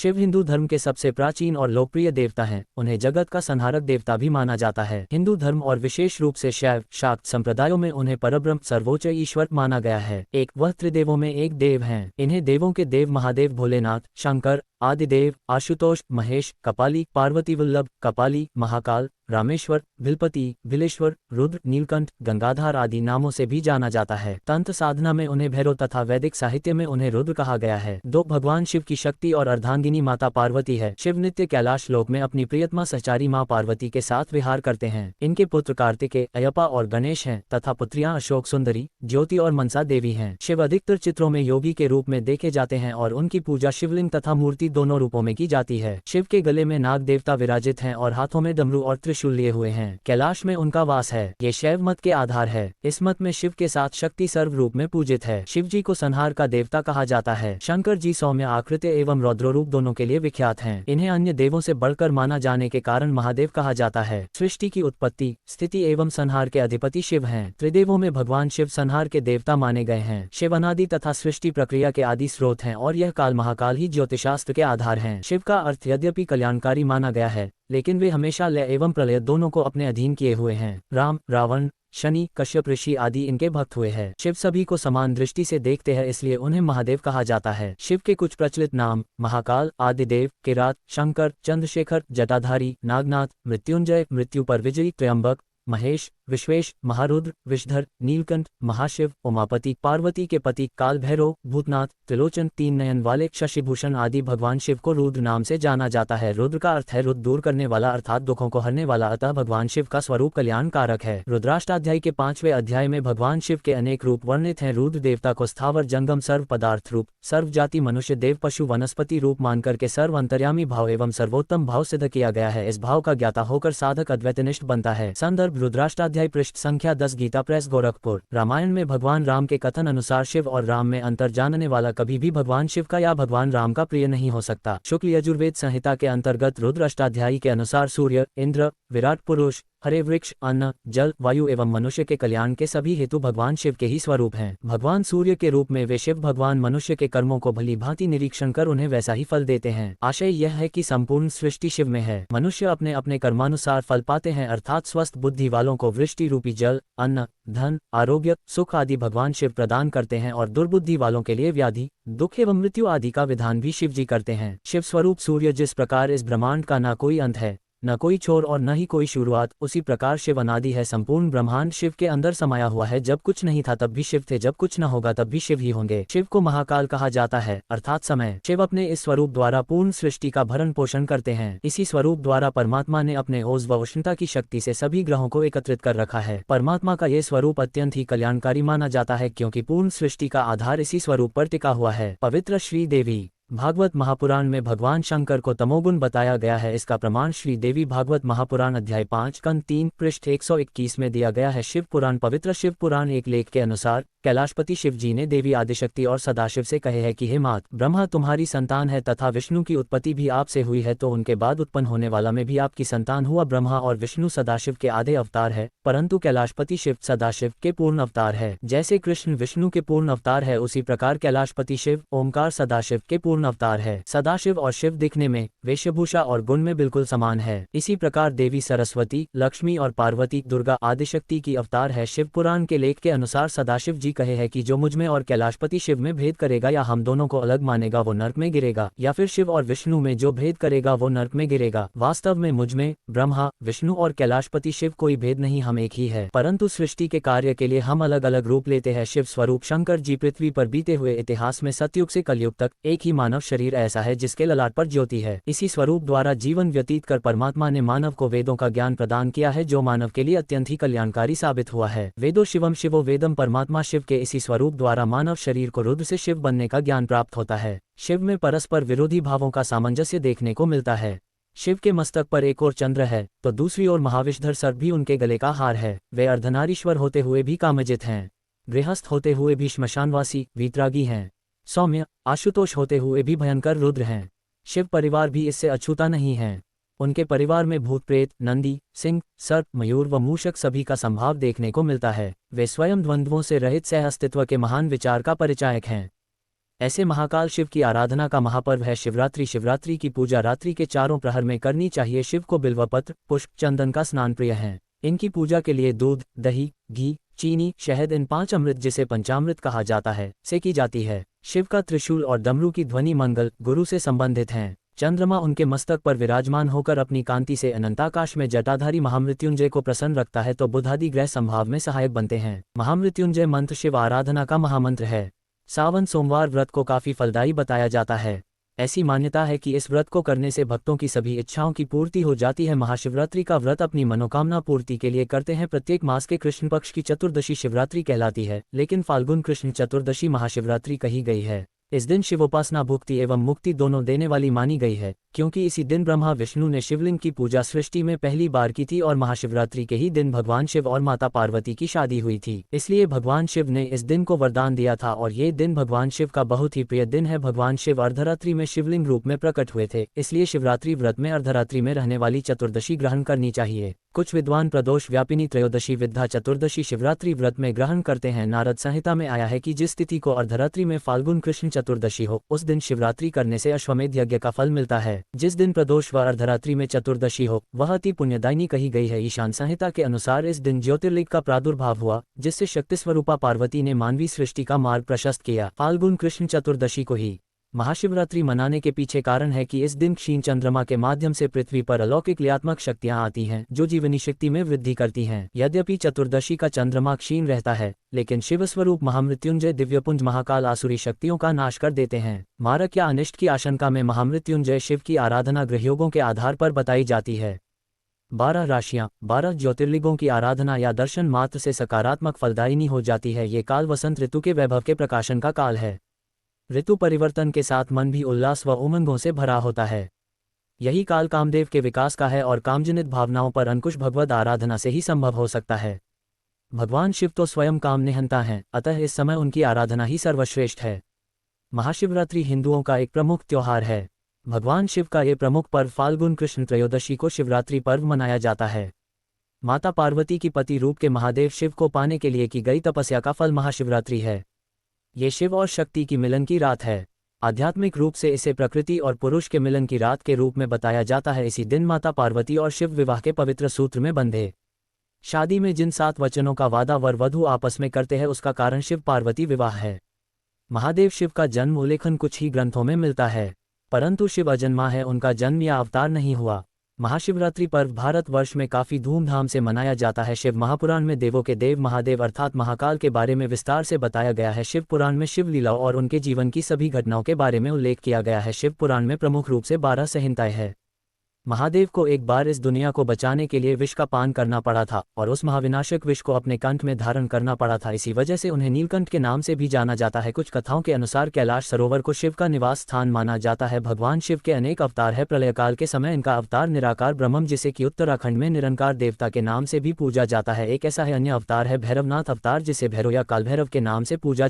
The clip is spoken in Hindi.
शिव हिंदू धर्म के सबसे प्राचीन और लोकप्रिय देवता हैं। उन्हें जगत का संहारक देवता भी माना जाता है। हिंदू धर्म और विशेष रूप से शैव शाक्त संप्रदायों में उन्हें परब्रह्म सर्वोच्च ईश्वर माना गया है। वह त्रिदेवों में एक देव हैं। इन्हें देवों के देव महादेव भोलेनाथ, शंकर, आदिदेव, आशुतोष, महेश, कपाली, पार्वती वल्लभ, कपाली, महाकाल, रामेश्वर, भिलपति, भिलेश्वर, रुद्र, नीलकंठ, गंगाधार आदि नामों से भी जाना जाता है। तंत्र साधना में उन्हें भैरव तथा वैदिक साहित्य में उन्हें रुद्र कहा गया है। दो भगवान शिव की शक्ति और अर्धांगिनी माता पार्वती है। शिव नित्य कैलाश लोक में अपनी प्रियतमा सहचारी मां पार्वती के साथ विहार करते हैं। इनके पुत्र कार्तिकेय, अयप्पा और गणेश हैं तथा पुत्रियां अशोक सुंदरी, ज्योति और मनसा देवी हैं। शिव अधिकतर चित्रों में योगी के रूप में देखे जाते हैं और उनकी पूजा शिवलिंग तथा मूर्ति दोनों रूपों में की जाती है। शिव के गले में नाग देवता विराजित हैं और हाथों में डमरू और त्रिशूल लिए हुए हैं। कैलाश में उनका वास है। ये शैव मत के आधार है। इस मत में शिव के साथ शक्ति सर्व रूप में पूजित है। शिव जी को संहार का देवता कहा जाता है। शंकर जी सौम्य आकृति एवं रौद्र रूप दोनों के लिए विख्यात हैं। इन्हें अन्य देवों से बढ़कर माना जाने के कारण महादेव कहा जाता है। सृष्टि की उत्पत्ति, स्थिति एवं संहार के अधिपति शिव हैं। त्रिदेवों में भगवान शिव संहार के देवता माने गए हैं। शिव अनादि तथा सृष्टि प्रक्रिया के आदि स्रोत हैं और यह काल महाकाल ही ज्योतिषास्त्र के आधार हैं। शिव का अर्थ यद्यपि कल्याणकारी माना गया है, लेकिन वे हमेशा लय एवं प्रलय दोनों को अपने अधीन किए हुए हैं। राम, रावण, शनि, कश्यप ऋषि आदि इनके भक्त हुए हैं। शिव सभी को समान दृष्टि से देखते हैं, इसलिए उन्हें महादेव कहा जाता है। शिव के कुछ प्रचलित नाम महाकाल, आदिदेव, किरात, शंकर, चंद्रशेखर, जटाधारी, नागनाथ, मृत्युंजय, मृत्यु पर विजयी, त्र्यंबक, महेश, विश्वेश, महारुद्र, विषधर, नीलकंठ, महाशिव, उमापति, पार्वती के पति, काल भैरव, भूतनाथ, त्रिलोचन, तीन नयन वाले, शशिभूषण आदि। भगवान शिव को रुद्र नाम से जाना जाता है। रुद्र का अर्थ है रुद्र दूर करने वाला अर्थात दुखों को हरने वाला। अतः भगवान शिव का स्वरूप कल्याण कारक है। रुद्राष्टाध्याय के 5वें अध्याय में भगवान शिव के अनेक रूप वर्णित हैं। रुद्र देवता को स्थावर जंगम सर्व पदार्थ रूप, सर्व जाति मनुष्य देव पशु वनस्पति रूप मानकर के सर्व अंतर्यामी भाव एवं सर्वोत्तम भाव सिद्ध किया गया है। इस भाव का ज्ञाता होकर साधक अद्वैतनिष्ठ बनता है। संदर्भ रुद्राष्टाध्याय पृष्ठ संख्या 10, गीता प्रेस, गोरखपुर। रामायण में भगवान राम के कथन अनुसार शिव और राम में अंतर जानने वाला कभी भी भगवान शिव का या भगवान राम का प्रिय नहीं हो सकता। शुक्ल यजुर्वेद संहिता के अंतर्गत रुद्र अष्टाध्यायी के अनुसार सूर्य, इंद्र, विराट पुरुष, हरे वृक्ष, अन्न, जल, वायु एवं मनुष्य के कल्याण के सभी हेतु भगवान शिव के ही स्वरूप हैं। भगवान सूर्य के रूप में वे शिव भगवान मनुष्य के कर्मों को भली भांति निरीक्षण कर उन्हें वैसा ही फल देते हैं। आशय यह है कि संपूर्ण सृष्टि शिव में है। मनुष्य अपने अपने कर्मानुसार फल पाते हैं, अर्थात स्वस्थ बुद्धि वालों को वृष्टि रूपी जल, अन्न, धन, आरोग्य, सुख आदि भगवान शिव प्रदान करते हैं और दुर्बुद्धि वालों के लिए व्याधि, दुख एवं मृत्यु आदि का विधान भी शिव जी करते हैं। शिव स्वरूप सूर्य जिस प्रकार इस ब्रह्मांड का न कोई अंत है, न कोई छोर और न ही कोई शुरुआत, उसी प्रकार शिव अनादि है। संपूर्ण ब्रह्मांड शिव के अंदर समाया हुआ है। जब कुछ नहीं था तब भी शिव थे, जब कुछ न होगा तब भी शिव ही होंगे। शिव को महाकाल कहा जाता है, अर्थात समय। शिव अपने इस स्वरूप द्वारा पूर्ण सृष्टि का भरण पोषण करते हैं। इसी स्वरूप द्वारा परमात्मा ने अपने ओज व उष्णता की शक्ति से सभी ग्रहों को एकत्रित कर रखा है। परमात्मा का ये स्वरूप अत्यंत ही कल्याणकारी माना जाता है, क्योंकि पूर्ण सृष्टि का आधार इसी स्वरूप पर टिका हुआ है। पवित्र श्री देवी भागवत महापुराण में भगवान शंकर को तमोगुण बताया गया है। इसका प्रमाण श्री देवी भागवत महापुराण अध्याय 5 कंद 3 पृष्ठ 121 में दिया गया है। शिव पुराण पवित्र शिव पुराण एक लेख के अनुसार कैलाशपति शिव जी ने देवी आदिशक्ति और सदाशिव से कहे है कि हे मात, ब्रह्मा तुम्हारी संतान है तथा विष्णु की उत्पत्ति भी आपसे हुई है, तो उनके बाद उत्पन्न होने वाला में भी आपकी संतान हुआ। ब्रह्मा और विष्णु सदाशिव के आधे अवतार है, परंतु कैलाशपति शिव सदाशिव के पूर्ण अवतार है। जैसे कृष्ण विष्णु के पूर्ण अवतार है, उसी प्रकार कैलाशपति शिव ओमकार सदाशिव के पूर्ण अवतार है। सदाशिव और शिव दिखने में, वेशभूषा और गुण में बिल्कुल समान है। इसी प्रकार देवी सरस्वती, लक्ष्मी और पार्वती, दुर्गा आदिशक्ति की अवतार है। शिव पुराण के लेख के अनुसार सदाशिव जी कहे है कि जो मुझ में और कैलाशपति शिव में भेद करेगा या हम दोनों को अलग मानेगा वो नरक में गिरेगा, या फिर शिव और विष्णु में जो भेद करेगा वो नरक में गिरेगा। वास्तव में मुझ में, ब्रह्मा, विष्णु और कैलाशपति शिव कोई भेद नहीं, हम एक ही है, परंतु सृष्टि के कार्य के लिए हम अलग अलग रूप लेते हैं। शिव स्वरूप शंकर जी पृथ्वी पर बीते हुए इतिहास में सतयुग से कलयुग तक एक ही मानव शरीर ऐसा है जिसके ललाट पर ज्योति है। इसी स्वरूप द्वारा जीवन व्यतीत कर परमात्मा ने मानव को वेदों का ज्ञान प्रदान किया है, जो मानव के लिए अत्यंत ही कल्याणकारी साबित हुआ है। वेदो शिवम शिवो वेदम, परमात्मा शिव के इसी स्वरूप द्वारा मानव शरीर को रुद्र से शिव बनने का ज्ञान प्राप्त होता है। शिव में परस्पर विरोधी भावों का सामंजस्य देखने को मिलता है। शिव के मस्तक पर एक और चंद्र है तो दूसरी ओर महाविषधर सर्प भी उनके गले का हार है। वे अर्धनारीश्वर होते हुए भी कामजित हैं, गृहस्थ होते हुए भी श्मशानवासी वीतरागी हैं, सौम्य आशुतोष होते हुए भी भयंकर रुद्र हैं। शिव परिवार भी इससे अछूता नहीं है। उनके परिवार में भूत प्रेत, नंदी, सिंह, सर्प, मयूर व मूषक सभी का संभाव देखने को मिलता है। वे स्वयं द्वंद्वों से रहित सह अस्तित्व के महान विचार का परिचायक हैं। ऐसे महाकाल शिव की आराधना का महापर्व है शिवरात्रि। शिवरात्रि की पूजा रात्रि के चारों प्रहर में करनी चाहिए। शिव को बिल्वपत्र, पुष्प, चंदन का स्नान प्रिय है। इनकी पूजा के लिए दूध, दही, घी, चीनी, शहद, इन 5 अमृत जिसे पंचामृत कहा जाता है से की जाती है। शिव का त्रिशूल और डमरू की ध्वनि मंगल गुरु से संबंधित हैं। चंद्रमा उनके मस्तक पर विराजमान होकर अपनी कांति से अनंताकाश में जटाधारी महामृत्युंजय को प्रसन्न रखता है तो बुध आदि ग्रह संभाव में सहायक बनते हैं। महामृत्युंजय मंत्र शिव आराधना का महामंत्र है। सावन सोमवार व्रत को काफी फलदायी बताया जाता है। ऐसी मान्यता है कि इस व्रत को करने से भक्तों की सभी इच्छाओं की पूर्ति हो जाती है। महाशिवरात्रि का व्रत अपनी मनोकामना पूर्ति के लिए करते हैं। प्रत्येक मास के कृष्ण पक्ष की चतुर्दशी शिवरात्रि कहलाती है, लेकिन फाल्गुन कृष्ण चतुर्दशी महाशिवरात्रि कही गई है। इस दिन शिवोपासना भुक्ति एवं मुक्ति दोनों देने वाली मानी गई है, क्योंकि इसी दिन ब्रह्मा विष्णु ने शिवलिंग की पूजा सृष्टि में पहली बार की थी और महाशिवरात्रि के ही दिन भगवान शिव और माता पार्वती की शादी हुई थी। इसलिए भगवान शिव ने इस दिन को वरदान दिया था और ये दिन भगवान शिव का बहुत ही प्रिय दिन है। भगवान शिव अर्धरात्रि में शिवलिंग रूप में प्रकट हुए थे, इसलिए शिवरात्रि व्रत में अर्धरात्रि में रहने वाली चतुर्दशी ग्रहण करनी चाहिए। कुछ विद्वान प्रदोष व्यापिनी त्रयोदशी विद्या चतुर्दशी शिवरात्रि व्रत में ग्रहण करते हैं। नारद संहिता में आया है कि जिस तिथि को अर्धरात्रि में फाल्गुन कृष्ण चतुर्दशी हो, उस दिन शिवरात्रि करने से अश्वमेध यज्ञ का फल मिलता है। जिस दिन प्रदोष व अर्धरात्रि में चतुर्दशी हो, वह अति पुण्यदायिनी कही गई है। ईशान संहिता के अनुसार इस दिन ज्योतिर्लिंग का प्रादुर्भाव हुआ, जिससे शक्ति स्वरूपा पार्वती ने मानवीय सृष्टि का मार्ग प्रशस्त किया। फाल्गुन कृष्ण चतुर्दशी को ही महाशिवरात्रि मनाने के पीछे कारण है कि इस दिन क्षीण चंद्रमा के माध्यम से पृथ्वी पर अलौकिक क्रियात्मक शक्तियां आती हैं, जो जीवनी शक्ति में वृद्धि करती हैं। यद्यपि चतुर्दशी का चंद्रमा क्षीण रहता है, लेकिन शिवस्वरूप महामृत्युंजय दिव्यपुंज महाकाल आसुरी शक्तियों का नाश कर देते हैं। मारक या अनिष्ट की आशंका में महामृत्युंजय शिव की आराधना गृहयोगों के आधार पर बताई जाती है। 12 राशियां, 12 ज्योतिर्लिंगों की आराधना या दर्शन मात्र से सकारात्मक फलदायिनी हो जाती है। ये काल वसंत ऋतु के वैभव के प्रकाशन का काल है। ऋतु परिवर्तन के साथ मन भी उल्लास व उमंगों से भरा होता है। यही काल कामदेव के विकास का है और कामजनित भावनाओं पर अंकुश भगवद आराधना से ही संभव हो सकता है। भगवान शिव तो स्वयं काम निहंता हैं, अतः इस समय उनकी आराधना ही सर्वश्रेष्ठ है। महाशिवरात्रि हिंदुओं का एक प्रमुख त्योहार है। भगवान शिव का ये प्रमुख पर्व फाल्गुन कृष्ण त्रयोदशी को शिवरात्रि पर्व मनाया जाता है। माता पार्वती की पति रूप के महादेव शिव को पाने के लिए की गई तपस्या का फल महाशिवरात्रि है। ये शिव और शक्ति की मिलन की रात है। आध्यात्मिक रूप से इसे प्रकृति और पुरुष के मिलन की रात के रूप में बताया जाता है। इसी दिन माता पार्वती और शिव विवाह के पवित्र सूत्र में बंधे। शादी में जिन 7 वचनों का वादा वर वधू आपस में करते हैं, उसका कारण शिव पार्वती विवाह है। महादेव शिव का जन्म उल्लेखन कुछ ही ग्रंथों में मिलता है, परंतु शिव अजन्मा है, उनका जन्म या अवतार नहीं हुआ। महाशिवरात्रि पर्व भारतवर्ष में काफी धूमधाम से मनाया जाता है। शिव महापुराण में देवों के देव महादेव अर्थात महाकाल के बारे में विस्तार से बताया गया है। शिव पुराण में शिव लीलाओं और उनके जीवन की सभी घटनाओं के बारे में उल्लेख किया गया है। शिव पुराण में प्रमुख रूप से 12 संहिताएं हैं। महादेव को एक बार इस दुनिया को बचाने के लिए विष का पान करना पड़ा था और उस महाविनाशक विष को अपने कंठ में धारण करना पड़ा था। इसी वजह से उन्हें नीलकंठ के नाम से भी जाना जाता है। कुछ कथाओं के अनुसार कैलाश सरोवर को शिव का निवास स्थान माना जाता है। भगवान शिव के अनेक अवतार है। प्रलयकाल के समय इनका अवतार निराकार ब्रह्म, जिसे कि उत्तराखंड में निरंकार देवता के नाम से भी पूजा जाता है, एक ऐसा है। अन्य अवतार है भैरवनाथ अवतार, जिसे भैरव या कालभैरव के नाम से पूजा